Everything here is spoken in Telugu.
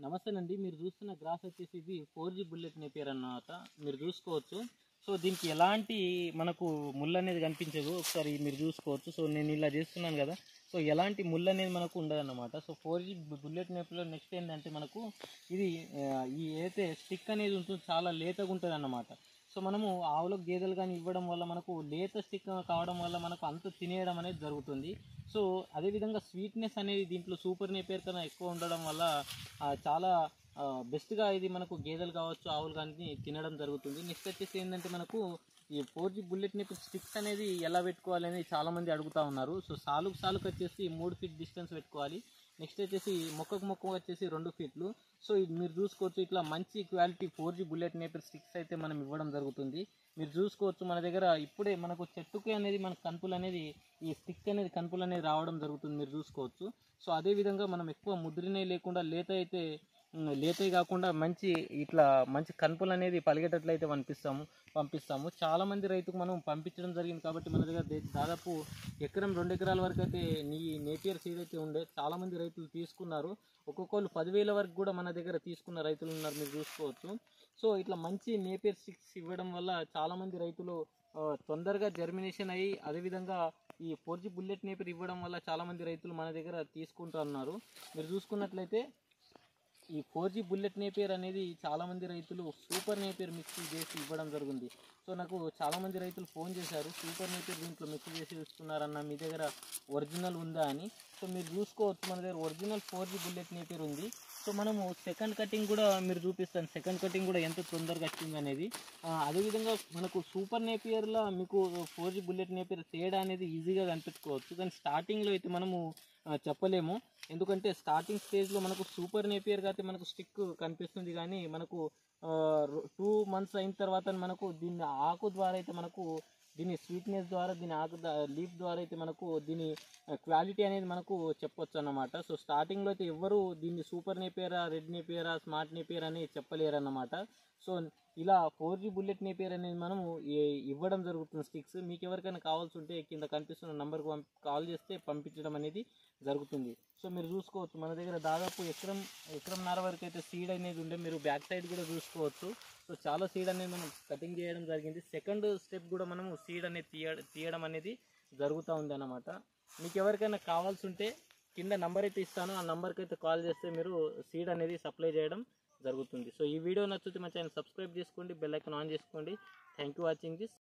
నమస్తేనండి. మీరు చూస్తున్న గ్రాస్ వచ్చేసి ఇది 4G బుల్లెట్ నేపియర్ అన్నమాట. మీరు చూసుకోవచ్చు. సో దీనికి ఎలాంటి మనకు ముళ్ళు అనేది కనిపించదు. ఒకసారి మీరు చూసుకోవచ్చు. సో నేను ఇలా చేస్తున్నాను కదా. సో ఎలాంటి ముళ్ళు అనేది మనకు ఉండదన్నమాట. సో 4G బుల్లెట్ నేపియర్లో నెక్స్ట్ ఏంటంటే మనకు ఇది ఈ ఏదైతే స్టిక్ అనేది ఉంటుంది చాలా లేతగా ఉంటుంది అన్నమాట. సో మనము ఆవులకు గేదెలు కానీ ఇవ్వడం వల్ల మనకు లేత స్టిక్ కావడం వల్ల మనకు అంత తినేయడం అనేది జరుగుతుంది. సో అదేవిధంగా స్వీట్నెస్ అనేది దీంట్లో సూపర్ నేపియర్ కన్నా ఎక్కువ ఉండడం వల్ల చాలా బెస్ట్గా ఇది మనకు గేదెలు కావచ్చు ఆవులు కానీ తినడం జరుగుతుంది. నెక్స్ట్ వచ్చేసి ఏంటంటే మనకు ఈ 4G బుల్లెట్ నేపియర్ స్టిక్స్ అనేది ఎలా పెట్టుకోవాలి అనేది చాలామంది అడుగుతూ ఉన్నారు. సో సాలుకు వచ్చేసి 3 ఫీట్ డిస్టెన్స్ పెట్టుకోవాలి. నెక్స్ట్ వచ్చేసి మొక్కకు వచ్చేసి 2 ఫీట్లు. సో ఇది మీరు చూసుకోవచ్చు. ఇట్లా మంచి quality 4G bullet Napier sticks అయితే మనం ఇవ్వడం జరుగుతుంది. మీరు చూసుకోవచ్చు మన దగ్గర ఇప్పుడే మనకు చెట్టుకి అనేది మన కనుపులు అనేది ఈ స్టిక్ అనేది కనుపులు అనేది రావడం జరుగుతుంది. మీరు చూసుకోవచ్చు. సో అదేవిధంగా మనం ఎక్కువ ముద్రనే లేకుండా లేతవి కాకుండా మంచి కనుపులు అనేది పలిగేటట్లయితే పంపిస్తాము. చాలామంది రైతుకు మనం పంపించడం జరిగింది కాబట్టి మన దగ్గర దాదాపు ఎకరం 2 ఎకరాల వరకు అయితే నేపియర్ సీడ్ అయితే ఉండే చాలామంది రైతులు తీసుకున్నారు. ఒక్కొక్కరు 10,000 వరకు కూడా మన దగ్గర తీసుకున్న రైతులు ఉన్నారు. మీరు చూసుకోవచ్చు. సో ఇట్లా మంచి నేపియర్ స్టిక్స్ ఇవ్వడం వల్ల చాలామంది రైతులు తొందరగా జర్మినేషన్ అయ్యి అదేవిధంగా ఈ 4G బుల్లెట్ నేపియర్ ఇవ్వడం వల్ల చాలామంది రైతులు మన దగ్గర తీసుకుంటున్నారు. మీరు చూసుకున్నట్లయితే ఈ 4G బుల్లెట్ నేపియర్ అనేది చాలామంది రైతులు సూపర్ నేపియర్ మిక్స్ చేసి ఇవ్వడం జరిగింది. సో నాకు చాలామంది రైతులు ఫోన్ చేశారు, సూపర్ నేపియర్ దీంట్లో మిక్స్ చేసి ఇస్తున్నారన్న మీ దగ్గర ఒరిజినల్ ఉందా అని. సో మీరు చూసుకోవచ్చు మన దగ్గర ఒరిజినల్ 4G బుల్లెట్ నేపియర్ ఉంది. సో మనము సెకండ్ కటింగ్ కూడా మీరు చూపిస్తాను, సెకండ్ కటింగ్ కూడా ఎంత తొందరగా వచ్చింది అనేది. అదేవిధంగా మనకు సూపర్ నేపియర్లో మీకు 4G బుల్లెట్ నేపియర్ తేడా అనేది ఈజీగా కనిపెట్టుకోవచ్చు. కానీ స్టార్టింగ్లో అయితే మనము చెప్పలేము. ఎందుకంటే స్టార్టింగ్ స్టేజ్లో మనకు సూపర్ నేపియర్గా అయితే మనకు స్టిక్ కనిపిస్తుంది, కానీ మనకు 2 మంత్స్ అయిన తర్వాత మనకు దీన్ని ఆకు ద్వారా అయితే మనకు దీని స్వీట్నెస్ ద్వారా దీని ఆకు లీఫ్ ద్వారా అయితే మనకు దీని క్వాలిటీ అనేది మనకు చెప్పొచ్చు అన్నమాట. సో స్టార్టింగ్లో అయితే ఎవ్వరు దీన్ని సూపర్ నేపియరా, రెడ్ నేపియరా, స్మార్ట్ నేపియర్ అని చెప్పలేరు అన్నమాట. సో ఇలా 4G బుల్లెట్ నేపియర్ అనేది మనము ఇవ్వడం జరుగుతుంది స్టిక్స్. మీకు ఎవరికైనా కావాల్సి ఉంటే కింద కనిపిస్తున్న నెంబర్కి కాల్ చేస్తే పంపించడం అనేది జరుగుతుంది. సో మీరు చూసుకోవచ్చు మన దగ్గర దాదాపు ఎకరంన్నర వరకు అయితే సీడ్ అనేది ఉండే. మీరు బ్యాక్ సైడ్ కూడా చూసుకోవచ్చు. సో చాలా సీడ్ అనేది మనం కటింగ్ చేయడం జరిగింది. సెకండ్ స్టెప్ కూడా మనము సీడ్ అనేది తీయడం అనేది జరుగుతూ ఉంది అన్నమాట. మీకు ఎవరికైనా కావాల్సి ఉంటే కింద నంబర్ అయితే ఇస్తాను, ఆ నెంబర్కి అయితే కాల్ చేస్తే మీరు సీడ్ అనేది సప్లై చేయడం జరుగుతుంది. సో ఈ వీడియో నచ్చితే మా ఛానల్ సబ్స్క్రైబ్ చేసుకోండి, బెల్ ఐకాన్ ఆన్ చేసుకోండి. Thank you watching this.